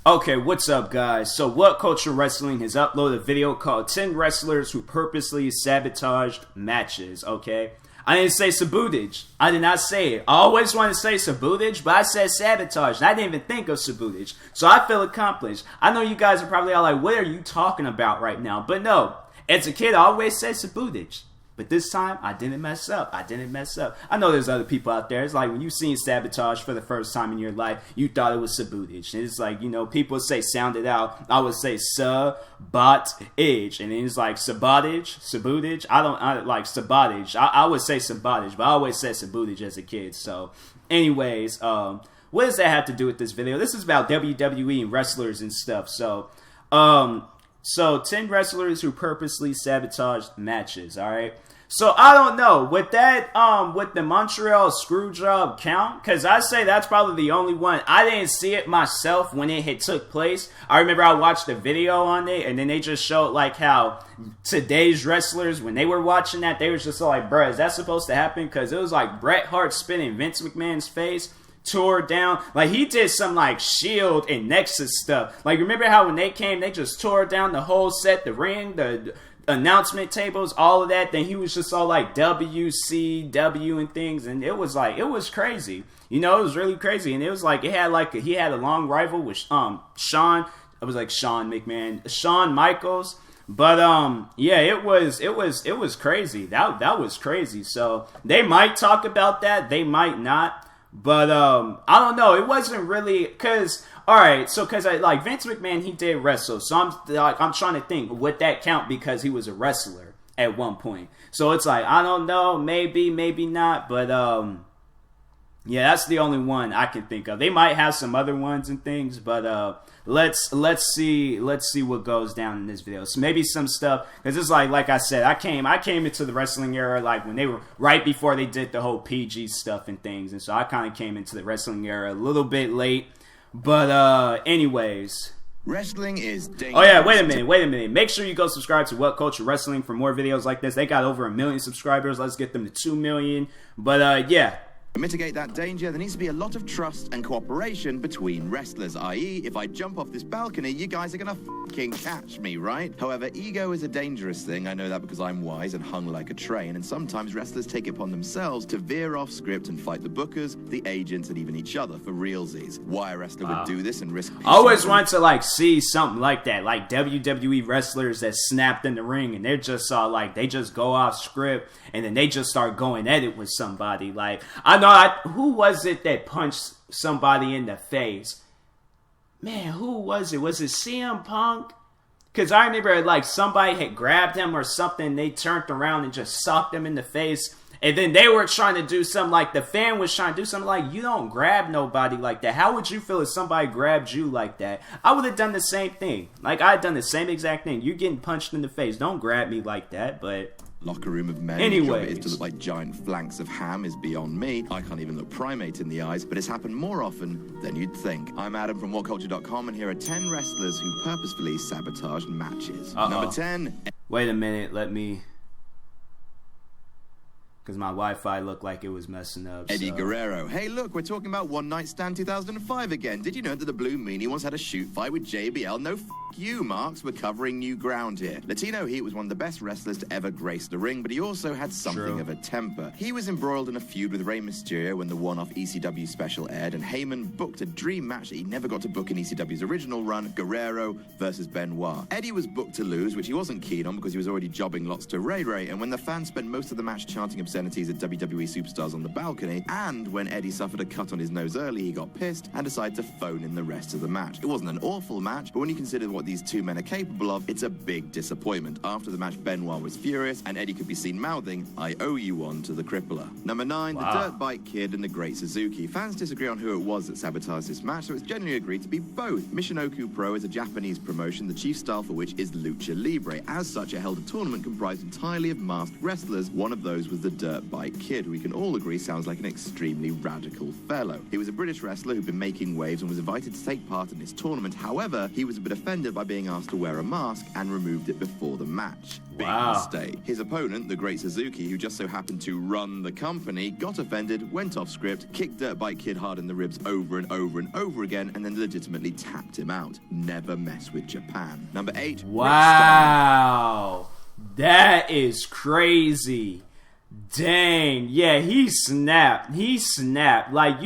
Okay, what's up, guys? So, What Culture Wrestling has uploaded a video called 10 Wrestlers Who Purposely Sabotaged Matches, okay? I didn't say sabotage. I did not say it. I always want to say sabotage, but I said sabotage, and I didn't even think of sabotage. So I feel accomplished. I know you guys are probably all like, what are you talking about right now? But no, as a kid, I always said sabotage. But this time, I didn't mess up. I know there's other people out there. It's like when you've seen sabotage for the first time in your life, you thought it was sabotage. And it's like, you know, people say sound it out. I would say sabotage. And then it's like sabotage. I like sabotage. I would say sabotage, but I always said sabotage as a kid. So, anyways, what does that have to do with this video? This is about WWE and wrestlers and stuff. So 10 wrestlers who purposely sabotaged matches, alright? So, I don't know, would the Montreal Screwjob count? Because I say that's probably the only one. I didn't see it myself when it had took place. I remember I watched a video on it, and then they just showed, like, how today's wrestlers, when they were watching that, they was just like, bruh, is that supposed to happen? Because it was like Bret Hart spinning Vince McMahon's face, tore down, like he did some like Shield and Nexus stuff. Like, remember how when they came, they just tore down the whole set, the ring, the announcement tables, all of that. Then he was just all like WCW and things, and it was crazy. You know, it was really crazy, and it was like he had a long rival with Shawn Michaels. But yeah, it was crazy. That was crazy. So they might talk about that, they might not. But, I don't know, it wasn't really, cause Vince McMahon, he did wrestle, so I'm trying to think, would that count because he was a wrestler at one point? So it's like, I don't know, maybe not, but, yeah, that's the only one I can think of. They might have some other ones and things, but, let's see what goes down in this video. So maybe some stuff, because it's like I said, I came into the wrestling era like when they were right before they did the whole PG stuff and things, and so I kind of came into the wrestling era a little bit late. But anyways, wrestling is dangerous. Oh yeah, wait a minute. Make sure you go subscribe to What Culture Wrestling for more videos like this. They got over 1 million subscribers. Let's get them to 2 million. But yeah. To mitigate that danger, there needs to be a lot of trust and cooperation between wrestlers, i.e., if I jump off this balcony, you guys are gonna fucking catch me, right? However, ego is a dangerous thing. I know that because I'm wise and hung like a train, and sometimes wrestlers take it upon themselves to veer off script and fight the bookers, the agents, and even each other for realsies. Why a wrestler would do this and risk... I always want to, like, see something like that, like WWE wrestlers that snapped in the ring, and they're just they just go off script, and then they just start going at it with somebody. Like, who was it that punched somebody in the face? Man, who was it? Was it CM Punk? Because I remember, like, somebody had grabbed him or something, they turned around and just socked him in the face, and then they were trying to do something, like, the fan was trying to do something like, you don't grab nobody like that. How would you feel if somebody grabbed you like that? I would have done the same thing. Like, I had done the same exact thing. You're getting punched in the face. Don't grab me like that, but... Locker room of men. Anyways. It is to look like giant flanks of ham is beyond me. I can't even look primate in the eyes, but it's happened more often than you'd think. I'm Adam from WhatCulture.com, and here are 10 wrestlers who purposefully sabotaged matches. Number 10. Wait a minute, let me... Because my Wi-Fi looked like it was messing up. Eddie Guerrero. Hey, look, we're talking about One Night Stand 2005 again. Did you know that the Blue Meanie once had a shoot fight with JBL? No, you, Marks. We're covering new ground here. Latino Heat was one of the best wrestlers to ever grace the ring, but he also had something of a temper. He was embroiled in a feud with Rey Mysterio when the one-off ECW special aired, and Heyman booked a dream match that he never got to book in ECW's original run, Guerrero versus Benoit. Eddie was booked to lose, which he wasn't keen on because he was already jobbing lots to Ray Ray, and when the fans spent most of the match chanting obscenities at WWE superstars on the balcony, and when Eddie suffered a cut on his nose early, he got pissed and decided to phone in the rest of the match. It wasn't an awful match, but when you consider what these two men are capable of, it's a big disappointment. After the match, Benoit was furious, and Eddie could be seen mouthing, "I owe you one," to the crippler. Number 9, the Dirt Bike Kid and the Great Suzuki. Fans disagree on who it was that sabotaged this match, so it's generally agreed to be both. Michinoku Pro is a Japanese promotion, the chief style for which is Lucha Libre. As such, it held a tournament comprised entirely of masked wrestlers. One of those was the Dirt Bike Kid, who we can all agree sounds like an extremely radical fellow. He was a British wrestler who'd been making waves and was invited to take part in this tournament. However, he was a bit offended by being asked to wear a mask and removed it before the match. Big mistake. His opponent, the Great Suzuki, who just so happened to run the company, got offended, went off script, kicked Dirt Bike Kid hard in the ribs over and over and over again, and then legitimately tapped him out. Never mess with Japan. Number 8. Wow. That is crazy. Dang. Yeah, he snapped. Like,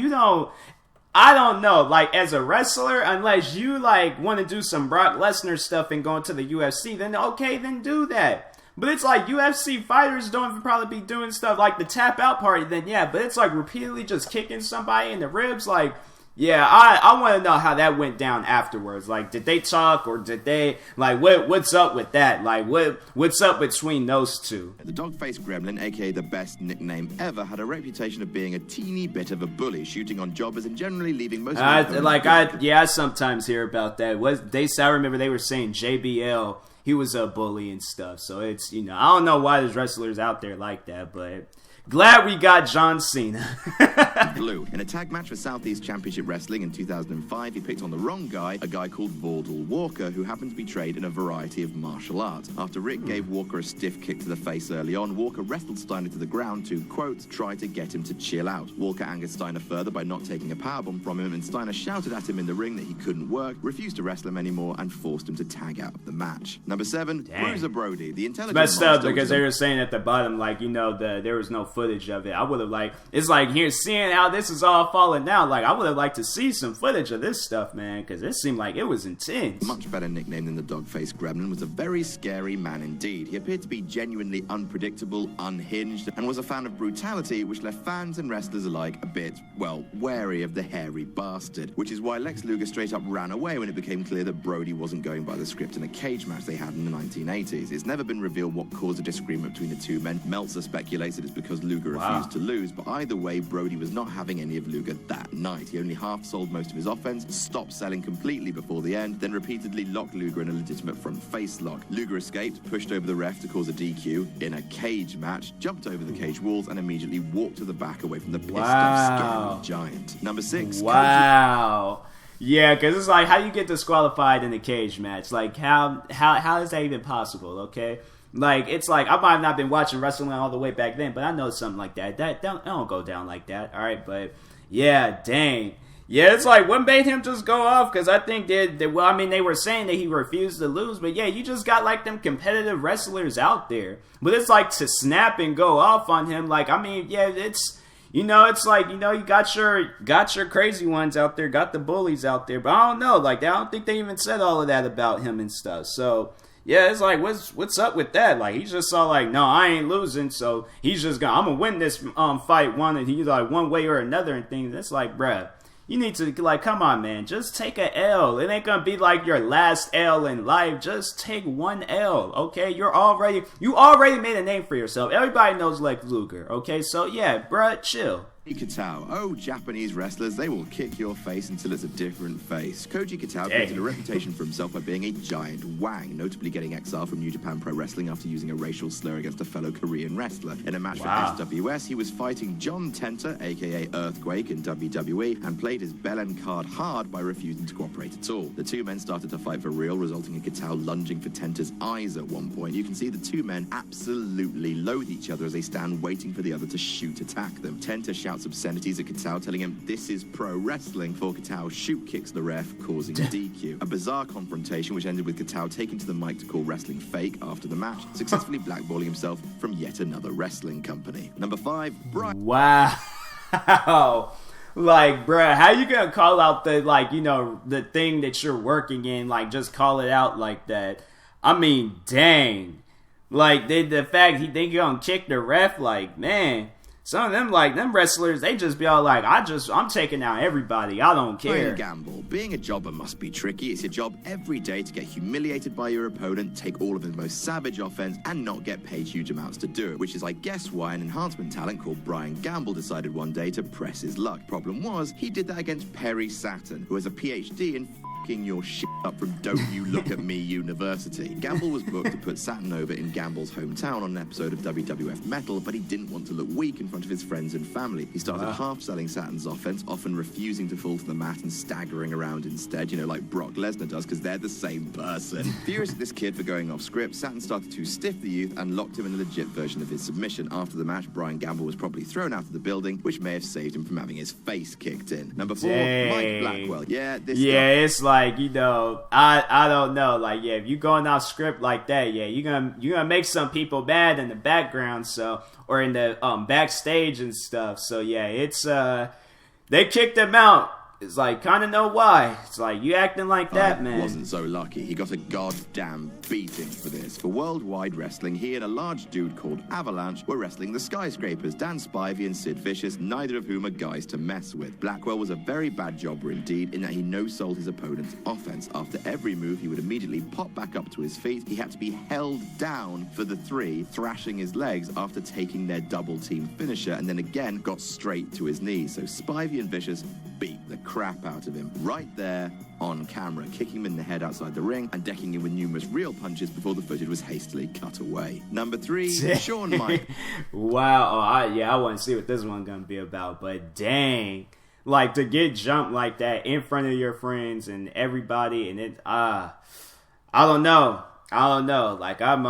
I don't know. Like, as a wrestler, unless you, like, want to do some Brock Lesnar stuff and go into the UFC, then okay, then do that. But it's like UFC fighters don't probably be doing stuff like the tap out party, then yeah. But it's like repeatedly just kicking somebody in the ribs, like, yeah, I want to know how that went down afterwards. Like, did they talk or did they, like, what's up with that? Like, what's up between those two? The dog-faced gremlin, aka the best nickname ever, had a reputation of being a teeny bit of a bully, shooting on jobbers and generally leaving most I sometimes hear about that. I remember they were saying JBL, he was a bully and stuff. So it's, I don't know why there's wrestlers out there like that, but glad we got John Cena. Blue. In a tag match for Southeast Championship Wrestling in 2005, he picked on the wrong guy, a guy called Vordal Walker, who happened to be trained in a variety of martial arts. After Rick gave Walker a stiff kick to the face early on, Walker wrestled Steiner to the ground to, quote, try to get him to chill out. Walker angered Steiner further by not taking a powerbomb from him, and Steiner shouted at him in the ring that he couldn't work, refused to wrestle him anymore, and forced him to tag out of the match. Number 7, Bruiser Brody. The intelligent messed up because they were saying at the bottom, like, there was no footage of it. I would have it's like here seeing how this is all falling down. Like, I would have liked to see some footage of this stuff, man, because it seemed like it was intense. Much better nickname than the dog-faced gremlin, was a very scary man indeed. He appeared to be genuinely unpredictable, unhinged, and was a fan of brutality, which left fans and wrestlers alike a bit, well, wary of the hairy bastard. Which is why Lex Luger straight up ran away when it became clear that Brody wasn't going by the script in a cage match they had in the 1980s. It's never been revealed what caused a disagreement between the two men. Meltzer speculates it's because Luger refused to lose, but either way, Brody was not having any of Luger that night. He only half sold most of his offense, stopped selling completely before the end, then repeatedly locked Luger in a legitimate front face lock. Luger escaped, pushed over the ref to cause a DQ in a cage match, jumped over the cage walls, and immediately walked to the back away from the pissed off scary giant. Number 6. Wow. Yeah, because it's like, how you get disqualified in a cage match? Like, how is that even possible, okay? Like, it's like, I might have not been watching wrestling all the way back then, but I know something like that. That don't go down like that, all right? But, yeah, dang. Yeah, it's like, what made him just go off? Because I think they were saying that he refused to lose, but yeah, you just got, like, them competitive wrestlers out there. But it's like, to snap and go off on him, like, I mean, yeah, it's... it's like, you got your crazy ones out there, got the bullies out there, but I don't know, like, I don't think they even said all of that about him and stuff, so, yeah, it's like, what's up with that? Like, he just saw, like, no, I ain't losing, so he's just I'm gonna win this fight one way or another and things. It's like, bruh, you need to, like, come on, man, just take a L. It ain't gonna be like your last L in life. Just take one L, okay? You already made a name for yourself. Everybody knows Lex Luger, okay? So, yeah, bruh, chill. Katao. Oh, Japanese wrestlers, they will kick your face until it's a different face. Koji Katao created a reputation for himself by being a giant wang, notably getting exiled from New Japan Pro Wrestling after using a racial slur against a fellow Korean wrestler. In a match for SWS, he was fighting John Tenta, aka Earthquake, in WWE, and played his bell-end card hard by refusing to cooperate at all. The two men started to fight for real, resulting in Katao lunging for Tenta's eyes at one point. You can see the two men absolutely loathe each other as they stand waiting for the other to attack them. Tenta shouts obscenities at Katao, telling him this is pro wrestling, for Katao shoot kicks the ref, causing a DQ. A bizarre confrontation which ended with Katao taking to the mic to call wrestling fake after the match, successfully blackballing himself from yet another wrestling company. Number 5, Brian. Wow. Like, bruh, how you gonna call out the, like, the thing that you're working in, like, just call it out like that? I mean, dang. Like, the fact they gonna kick the ref, like, man. Some of them, like, them wrestlers, they just be all like, I'm taking out everybody. I don't care. Playing a gamble. Being a jobber must be tricky. It's your job every day to get humiliated by your opponent, take all of his most savage offense, and not get paid huge amounts to do it. Which is, I guess, why an enhancement talent called Brian Gamble decided one day to press his luck. Problem was, he did that against Perry Saturn, who has a PhD in fucking your shit up from Don't You Look at Me University. Gamble was booked to put Saturn over in Gamble's hometown on an episode of WWF Metal, but he didn't want to look weak in front of his friends and family. He started half-selling Saturn's offense, often refusing to fall to the mat and staggering around instead, like Brock Lesnar does, because they're the same person. Furious at this kid for going off script, Saturn started to stiff the youth and locked him in a legit version of his submission. After the match, Brian Gamble was probably thrown out of the building, which may have saved him from having his face kicked in. Number 4, Mike Blackwell. It's like, I don't know. Like, if you're going off script like that, you're gonna make some people mad in the background, or in the backstage and stuff. So it's they kicked him out. It's like, kind of know why. It's like, you acting like that, man. Wasn't so lucky. He got a goddamn beating for this. For Worldwide Wrestling, he and a large dude called Avalanche were wrestling the Skyscrapers, Dan Spivey and Sid Vicious, neither of whom are guys to mess with. Blackwell was a very bad jobber indeed, in that he no-sold his opponent's offense. After every move, he would immediately pop back up to his feet. He had to be held down for the 3, thrashing his legs after taking their double-team finisher, and then again got straight to his knees. So Spivey and Vicious beat the crap out of him right there on camera, kicking him in the head outside the ring and decking him with numerous real punches before the footage was hastily cut away. Number 3, Shawn Michaels. Wow. I want to see what this one's gonna be about, but dang, like, to get jumped like that in front of your friends and everybody, and I don't know. Like, I'm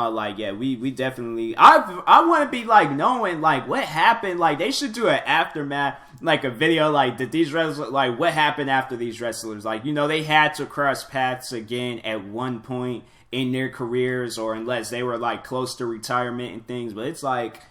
we definitely. I want to be like knowing like what happened. Like, they should do an aftermath, like a video. Like, did these wrestlers, like, what happened after these wrestlers? Like, they had to cross paths again at one point in their careers, or unless they were like close to retirement and things. But it's like,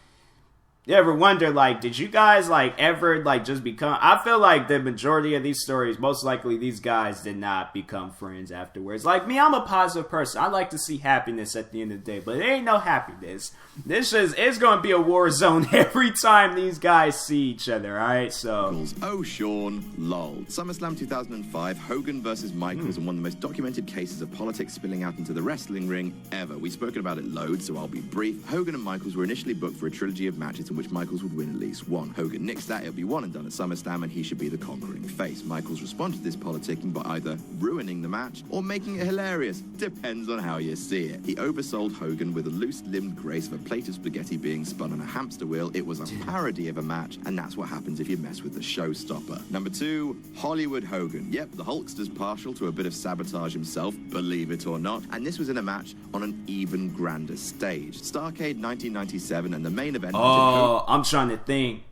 you ever wonder, like, did you guys, like, ever, like, just become... I feel like the majority of these stories, most likely these guys did not become friends afterwards. Like me, I'm a positive person. I like to see happiness at the end of the day, but there ain't no happiness. It's going to be a war zone every time these guys see each other, alright? So... Oh, Shawn, lol. SummerSlam 2005, Hogan versus Michaels, and one of the most documented cases of politics spilling out into the wrestling ring ever. We've spoken about it loads, so I'll be brief. Hogan and Michaels were initially booked for a trilogy of matches in which Michaels would win at least one. Hogan nixed that. It'll be one and done at SummerSlam, and he should be the conquering face. Michaels responded to this politicking by either ruining the match or making it hilarious. Depends on how you see it. He oversold Hogan with a loose-limbed grace of a plate of spaghetti being spun on a hamster wheel. It was a parody of a match, and that's what happens if you mess with the showstopper. Number 2, Hollywood Hogan. Yep, the Hulkster's partial to a bit of sabotage himself, believe it or not, and this was in a match on an even grander stage. Starrcade 1997, and the main event... I'm trying to think.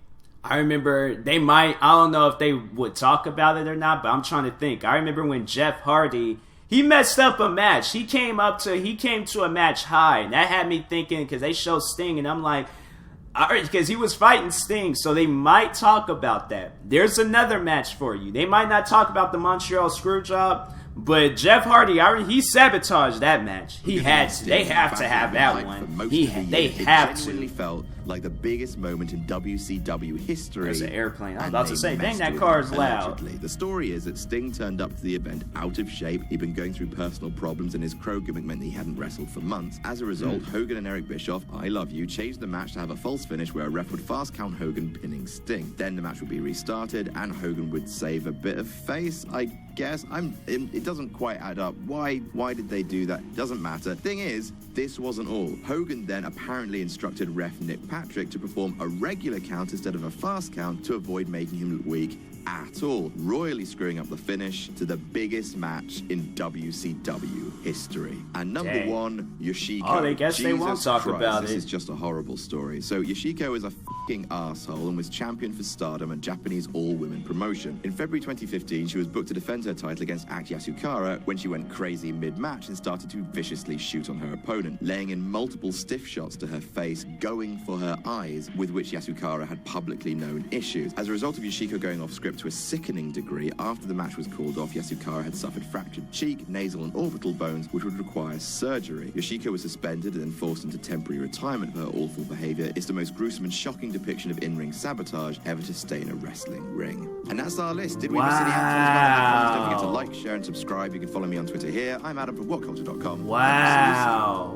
I remember I don't know if they would talk about it or not, but I'm trying to think. I remember when Jeff Hardy, he messed up a match. He came to a match high, and that had me thinking, because they showed Sting, and I'm like, because he was fighting Sting, so they might talk about that. There's another match for you. They might not talk about the Montreal Screwjob, but Jeff Hardy, he sabotaged that match. They have to have that one. They have to. It felt like the biggest moment in WCW history. There's an airplane. I was about to say, dang, that car is loud. The story is that Sting turned up to the event out of shape. He'd been going through personal problems, and his crow gimmick meant that he hadn't wrestled for months. As a result, Hogan and Eric Bischoff, I love you, changed the match to have a false finish where a ref would fast count Hogan pinning Sting. Then the match would be restarted, and Hogan would save a bit of face, I guess. It doesn't quite add up. Why did they do that? Doesn't matter. Thing is, this wasn't all. Hogan then apparently instructed ref Nick Patrick to perform a regular count instead of a fast count to avoid making him look weak at all, royally screwing up the finish to the biggest match in WCW history. And number 1, Yoshiko. Oh, they guess they won't talk about it. This is just a horrible story. So Yoshiko is a fucking asshole and was champion for Stardom, a Japanese all-women promotion. In February 2015, she was booked to defend her title against Aki Yasukara when she went crazy mid-match and started to viciously shoot on her opponent, laying in multiple stiff shots to her face, going for her eyes, with which Yasukara had publicly known issues. As a result of Yoshiko going off script to a sickening degree, after the match was called off, Yasukara had suffered fractured cheek, nasal and orbital bones, which would require surgery. Yoshiko was suspended and then forced into temporary retirement for her awful behavior. It's the most gruesome and shocking depiction of in-ring sabotage ever to stain a wrestling ring. And that's our list. Did we miss any outcomes? Don't forget to like, share and subscribe. You can follow me on Twitter here. I'm Adam from WhatCulture.com. Wow.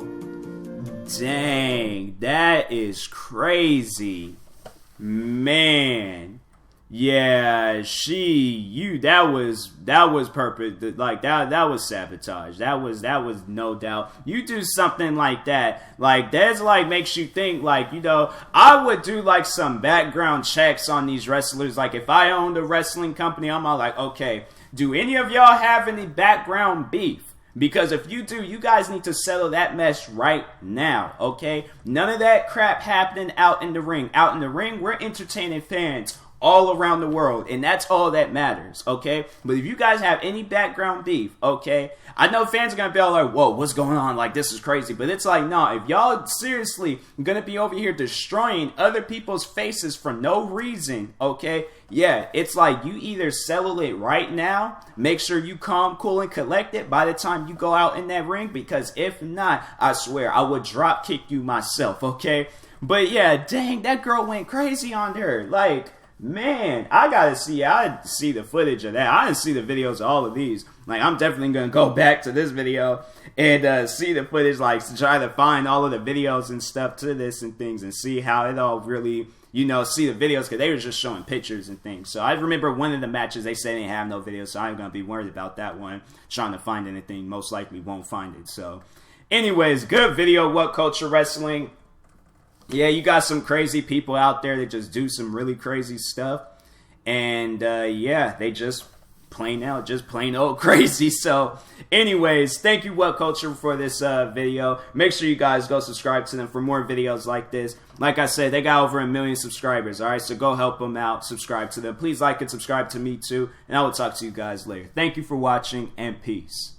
Dang, that is crazy. Man. Yeah, that was purpose, like that was sabotage. That was no doubt. You do something like that, like that's like makes you think, like, you know, I would do like some background checks on these wrestlers. Like if I owned a wrestling company, I'm all like, okay, do any of y'all have any background beef? Because if you do, you guys need to settle that mess right now, okay? None of that crap happening out in the ring. Out in the ring, we're entertaining fans all around the world, and that's all that matters, okay? But if you guys have any background beef, okay, I know fans are gonna be all like, whoa, what's going on? Like, this is crazy. But it's like, no, if y'all seriously gonna be over here destroying other people's faces for no reason, okay, yeah, it's like you either settle it right now, make sure you calm, cool, and collected by the time you go out in that ring, because if not, I swear, I would drop kick you myself, okay? But yeah, dang, that girl went crazy on her, like, man, I see the footage of that. I didn't see the videos of all of these. Like, I'm definitely going to go back to this video and see the footage, like, to try to find all of the videos and stuff to this and things and see how it all really, you know, see the videos, because they were just showing pictures and things. So I remember one of the matches, they said they didn't have no videos, so I'm going to be worried about that one. Trying to find anything, most likely won't find it. So anyways, good video, What Culture Wrestling. Yeah, you got some crazy people out there that just do some really crazy stuff. And, yeah, they just plain old crazy. So, anyways, thank you, What Culture, for this video. Make sure you guys go subscribe to them for more videos like this. Like I said, they got over 1 million subscribers, alright? So go help them out. Subscribe to them. Please like and subscribe to me, too. And I will talk to you guys later. Thank you for watching, and peace.